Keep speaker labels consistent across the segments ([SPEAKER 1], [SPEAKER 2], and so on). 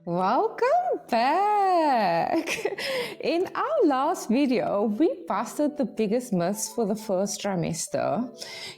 [SPEAKER 1] Welcome back! In our last video, we busted the biggest myths for the first trimester.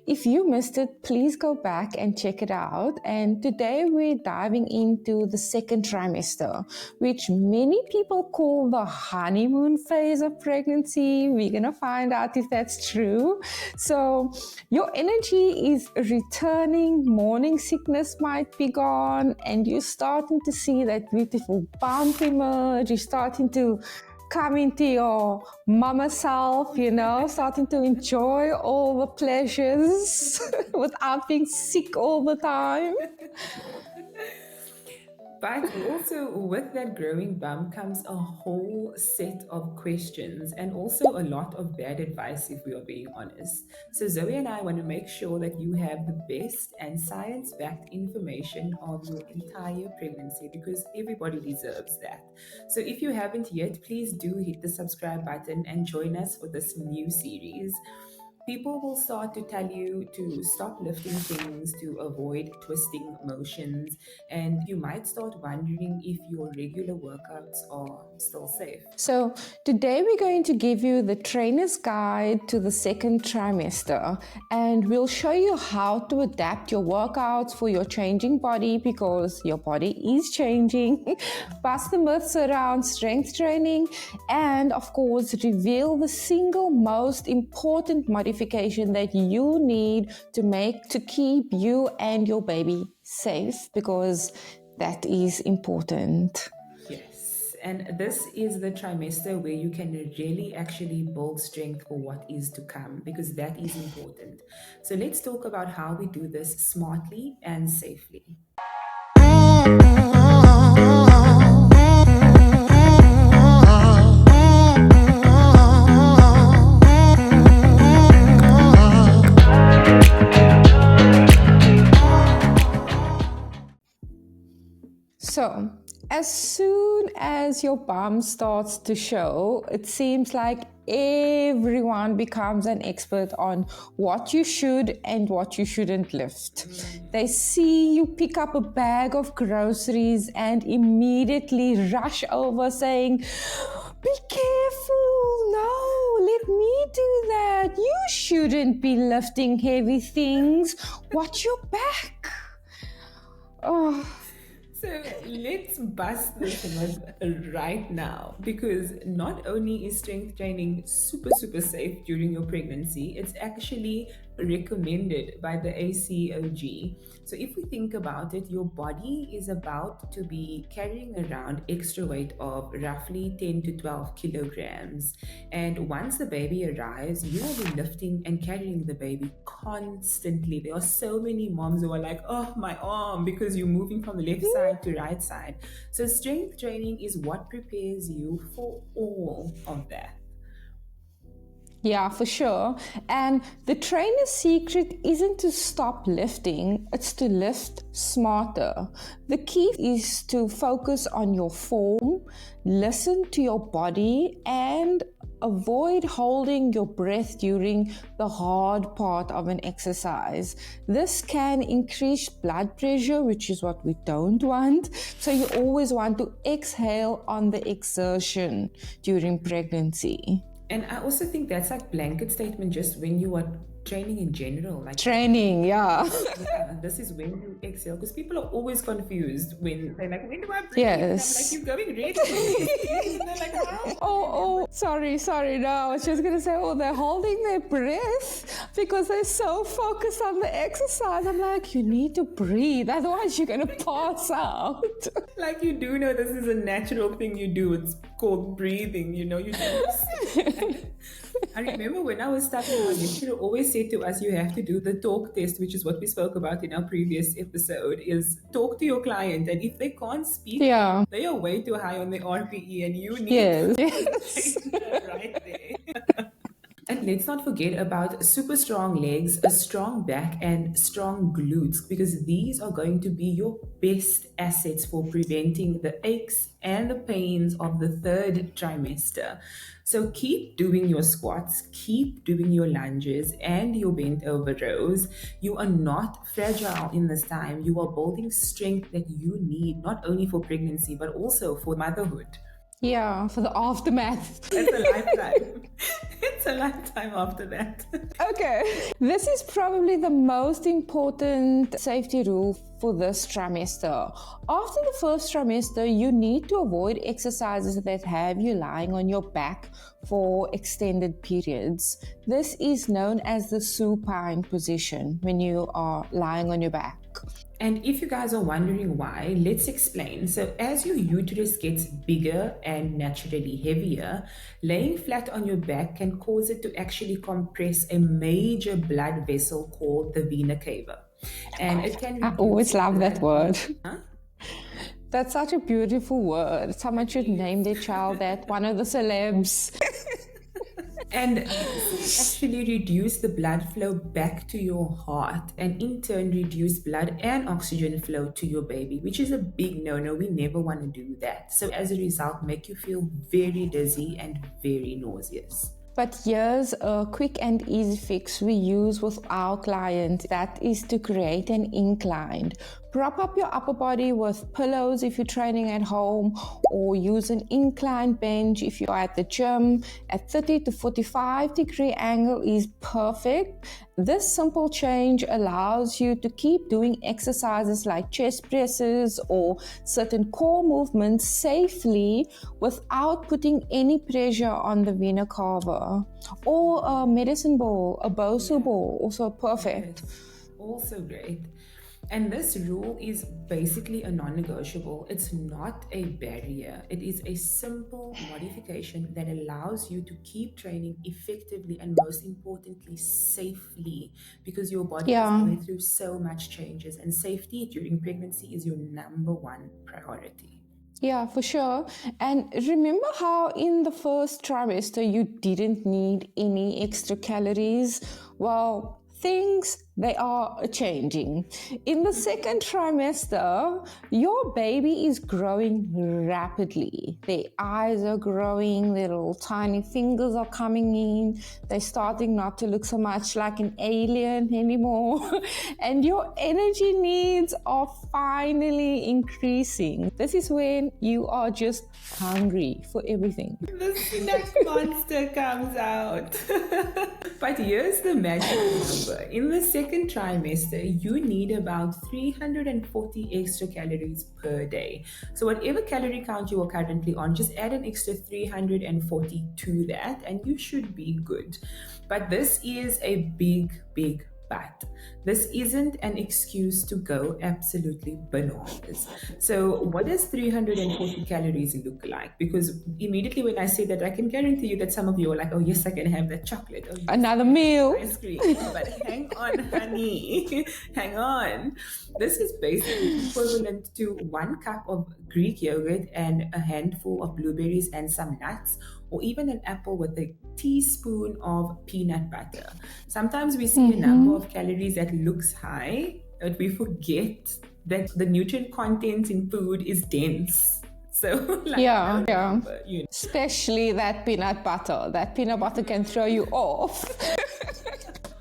[SPEAKER 1] If you missed it, please go back and check it out. And today we're diving into the second trimester, which many people call the honeymoon phase of pregnancy. We're going to find out if that's true. So, your energy is returning, morning sickness might be gone, and you're starting to see that beautiful bump emerge. You're starting to come into your mama self, starting to enjoy all the pleasures without being sick all the time.
[SPEAKER 2] But also, with that growing bump comes a whole set of questions and also a lot of bad advice, if we are being honest. So, Zoe and I want to make sure that you have the best and science backed information of your entire pregnancy because everybody deserves that. So, if you haven't yet, please do hit the subscribe button and join us for this new series. People will start to tell you to stop lifting things to avoid twisting motions, and you might start wondering if your regular workouts are still safe.
[SPEAKER 1] So, today we're going to give you the trainer's guide to the second trimester, and we'll show you how to adapt your workouts for your changing body because your body is changing, bust the myths around strength training, and of course, reveal the single most important modification that you need to keep you and your baby safe because that is important.
[SPEAKER 2] Yes, and this is the trimester where you can really actually build strength for what is to come because that is important. So, let's talk about how we do this smartly and safely.
[SPEAKER 1] So, as soon as your bum starts to show, it seems like everyone becomes an expert on what you should and what you shouldn't lift. They see you pick up a bag of groceries and immediately rush over saying, "Be careful, no, let me do that. You shouldn't be lifting heavy things. Watch your back." Oh.
[SPEAKER 2] So let's bust this myth right now because not only is strength training super safe during your pregnancy, it's actually recommended by the ACOG. So if we think about it, your body is about to be carrying around extra weight of roughly 10 to 12 kilograms. And once the baby arrives, you will be lifting and carrying the baby constantly. There are so many moms who are like, "Oh, my arm," because you're moving from the left side to right side. So strength training is what prepares you for all of that.
[SPEAKER 1] Yeah, for sure. And the trainer's secret isn't to stop lifting, it's to lift smarter. The key is to focus on your form, listen to your body, and avoid holding your breath during the hard part of an exercise. This can increase blood pressure, which is what we don't want. So you always want to exhale on the exertion during pregnancy.
[SPEAKER 2] And I also think that's like blanket statement just when you are training in general. Like
[SPEAKER 1] Training, yeah.
[SPEAKER 2] yeah, this is when you exhale because people are always confused when they're like, "When do I breathe?"
[SPEAKER 1] Yes.
[SPEAKER 2] And I'm like, "You're going red." And they're like, "How?"
[SPEAKER 1] Sorry. No, I was just gonna say, they're holding their breath because they're so focused on the exercise. I'm like, you need to breathe, otherwise you're gonna pass out.
[SPEAKER 2] Like you do know this is a natural thing you do. It's called breathing, you do. I remember when I was studying, my lecturer always said to us, you have to do the talk test, which is what we spoke about in our previous episode, is talk to your client. And if they can't speak,
[SPEAKER 1] Yeah.
[SPEAKER 2] they are way too high on the RPE and you need
[SPEAKER 1] Yes.
[SPEAKER 2] to right there. And let's not forget about super strong legs, a strong back, and strong glutes, because these are going to be your best assets for preventing the aches and the pains of the third trimester. So keep doing your squats, keep doing your lunges and your bent over rows. You are not fragile in this time. You are building strength that you need, not only for pregnancy, but also for motherhood.
[SPEAKER 1] Yeah, for the aftermath.
[SPEAKER 2] It's a lifetime. It's a lifetime after that.
[SPEAKER 1] Okay, this is probably the most important safety rule for this trimester. After the first trimester, you need to avoid exercises that have you lying on your back for extended periods. This is known as the supine position when you are lying on your back.
[SPEAKER 2] And if you guys are wondering why, let's explain. So, as your uterus gets bigger and naturally heavier, laying flat on your back can cause it to actually compress a major blood vessel called the vena cava. And it can
[SPEAKER 1] I always love that word.
[SPEAKER 2] Huh?
[SPEAKER 1] That's such a beautiful word. Someone should name their child that, one of the celebs.
[SPEAKER 2] And this actually reduce the blood flow back to your heart and in turn reduce blood and oxygen flow to your baby, which is a big no-no. We never want to do that. So as a result, make you feel very dizzy and very nauseous.
[SPEAKER 1] But here's a quick and easy fix we use with our clients. That is to create an incline. Prop up your upper body with pillows if you're training at home, or use an incline bench if you're at the gym. At 30 to 45 degree angle is perfect. This simple change allows you to keep doing exercises like chest presses or certain core movements safely without putting any pressure on the vena cava. Or a medicine ball, a Bosu ball, also perfect.
[SPEAKER 2] Yes, also great. And this rule is basically a non-negotiable. It's not a barrier. It is a simple modification that allows you to keep training effectively and most importantly, safely, because your body is going through so much changes and safety during pregnancy is your number one priority.
[SPEAKER 1] Yeah, for sure. And remember how in the first trimester you didn't need any extra calories? Well, things, they are changing. In the second trimester, your baby is growing rapidly. Their eyes are growing, their little tiny fingers are coming in, they're starting not to look so much like an alien anymore, and your energy needs are finally increasing. This is when you are just hungry for everything.
[SPEAKER 2] The snack monster comes out. But here's the magic number. In the second trimester, you need about 340 extra calories per day. So whatever calorie count you are currently on, just add an extra 340 to that and you should be good. But this is a big but. This isn't an excuse to go absolutely bananas. So what does 340 calories look like? Because immediately when I say that, I can guarantee you that some of you are like, oh yes, I can have that chocolate. Oh, yes,
[SPEAKER 1] another meal.
[SPEAKER 2] Ice cream. But hang on, honey. Hang on. This is basically equivalent to 1 cup of Greek yogurt and a handful of blueberries and some nuts, or even an apple with a teaspoon of peanut butter. Sometimes we see a number of calories that looks high, but we forget that the nutrient content in food is dense. So,
[SPEAKER 1] number, you know. Especially that peanut butter. That peanut butter can throw you off.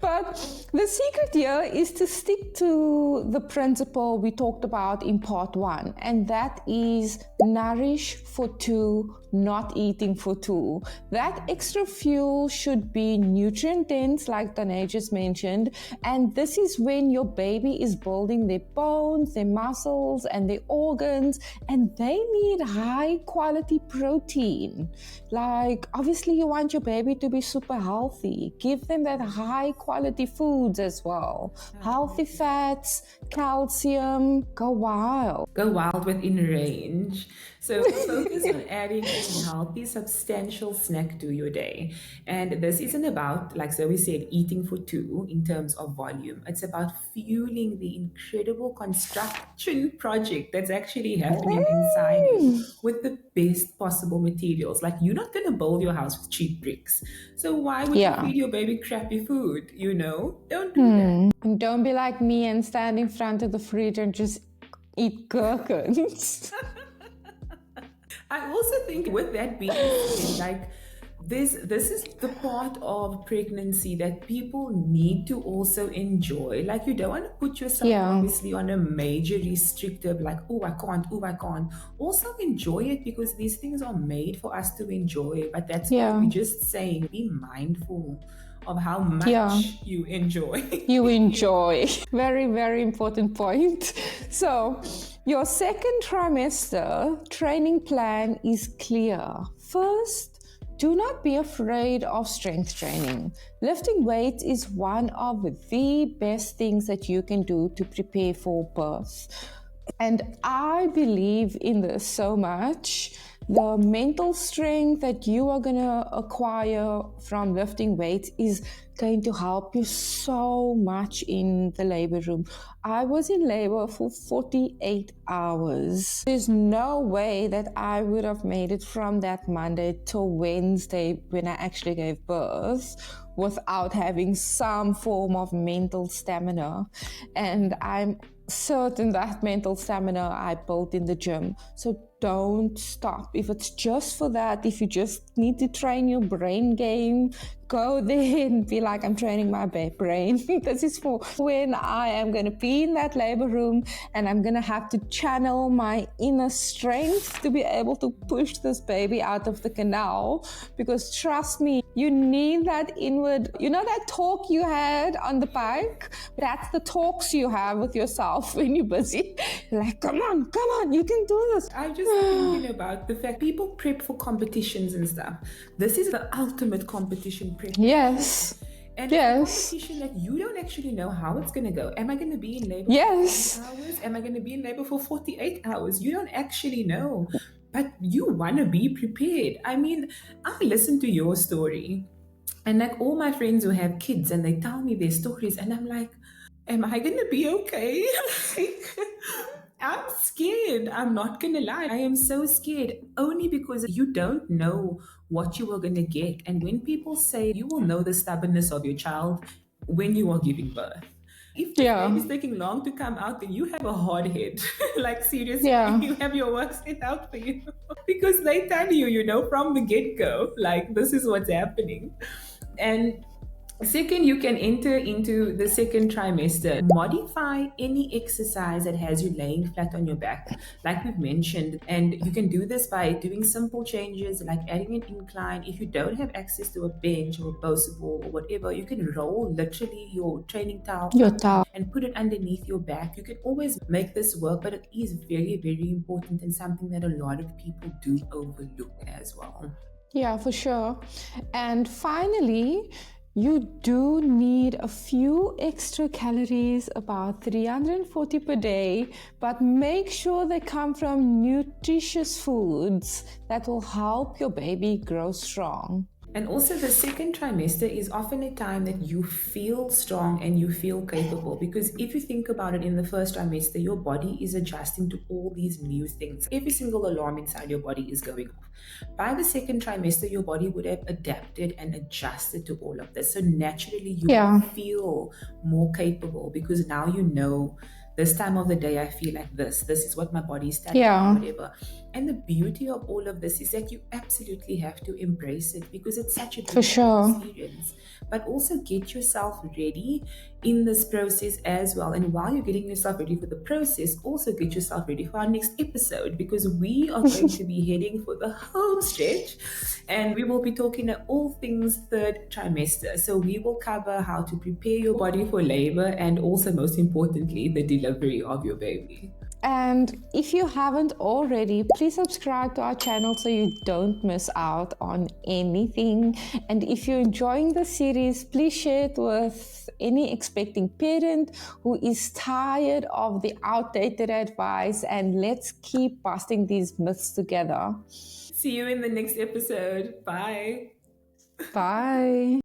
[SPEAKER 1] But the secret here is to stick to the principle we talked about in part 1, and that is nourish for 2, not eating for 2. That extra fuel should be nutrient dense, like Danae just mentioned, and this is when your baby is building their bones, their muscles, and their organs, and they need high quality protein. Like, obviously you want your baby to be super healthy. Give them that high quality quality foods as well. Healthy fats, calcium, go wild.
[SPEAKER 2] Go wild within range. So focus on adding a healthy, substantial snack to your day. And this isn't about, like Zoe said, eating for two in terms of volume. It's about fueling the incredible construction project that's actually happening inside you with the best possible materials. Like, you're not going to build your house with cheap bricks. So why would you feed your baby crappy food? Don't do that.
[SPEAKER 1] And don't be like me and stand in front of the fridge and just eat gherkins.
[SPEAKER 2] I also think, with that being said, like, this is the part of pregnancy that people need to also enjoy. Like, you don't want to put yourself obviously on a major restrictive, like, oh I can't. Also enjoy it, because these things are made for us to enjoy. But that's why we're just saying, be mindful of how much you enjoy.
[SPEAKER 1] You enjoy. Very, very important point. So your second trimester training plan is clear. First, do not be afraid of strength training. Lifting weights is one of the best things that you can do to prepare for birth. And I believe in this so much. The mental strength that you are going to acquire from lifting weights is going to help you so much in the labor room. I was in labor for 48 hours. There's no way that I would have made it from that Monday till Wednesday when I actually gave birth without having some form of mental stamina. And I'm certain that mental stamina I built in the gym. So don't stop. If it's just for that, if you just need to train your brain game, go there and be like, I'm training my brain. This is for when I am going to be in that labor room and I'm going to have to channel my inner strength to be able to push this baby out of the canal. Because trust me, you need that inward, that talk you had on the bike? That's the talks you have with yourself when you're busy. Like, come on, you can do this.
[SPEAKER 2] I'm just thinking about the fact people prep for competitions and stuff. This is the ultimate competition prep.
[SPEAKER 1] Yes.
[SPEAKER 2] And it's a competition that you don't actually know how it's going to go. Am I going to be in labor for 8 hours? Am I going to be in labor for 48 hours? You don't actually know. But you want to be prepared. I mean, I listen to your story. And like all my friends who have kids and they tell me their stories. And I'm like, am I going to be okay? I'm scared. I'm not going to lie. I am so scared, only because you don't know what you are going to get. And when people say you will know the stubbornness of your child when you are giving birth, if the baby's taking long to come out, then you have a hard head. Like, seriously, you have your work set out for you. Because they tell you, from the get-go, like, this is what's happening. And second, you can enter into the second trimester. Modify any exercise that has you laying flat on your back, like we've mentioned. And you can do this by doing simple changes, like adding an incline. If you don't have access to a bench or a possible or whatever, you can roll literally your training towel and put it underneath your back. You can always make this work, but it is very, very important and something that a lot of people do overlook as well.
[SPEAKER 1] Yeah, for sure. And finally, you do need a few extra calories, about 340 per day, but make sure they come from nutritious foods that will help your baby grow strong.
[SPEAKER 2] And also, the second trimester is often a time that you feel strong and you feel capable, because if you think about it, in the first trimester, your body is adjusting to all these new things. Every single alarm inside your body is going off. By the second trimester, your body would have adapted and adjusted to all of this. So naturally, you will feel more capable, because now you know, this time of the day, I feel like this. This is what my body is telling me, whatever. And the beauty of all of this is that you absolutely have to embrace it, because it's such a beautiful experience. But also get yourself ready in this process as well. And while you're getting yourself ready for the process, also get yourself ready for our next episode, because we are going to be heading for the home stretch and we will be talking all things third trimester. So we will cover how to prepare your body for labor and also, most importantly, the delivery of your baby.
[SPEAKER 1] And if you haven't already, please subscribe to our channel so you don't miss out on anything. And if you're enjoying the series, please share it with any expecting parent who is tired of the outdated advice, and let's keep busting these myths together.
[SPEAKER 2] See you in the next episode. Bye.
[SPEAKER 1] Bye.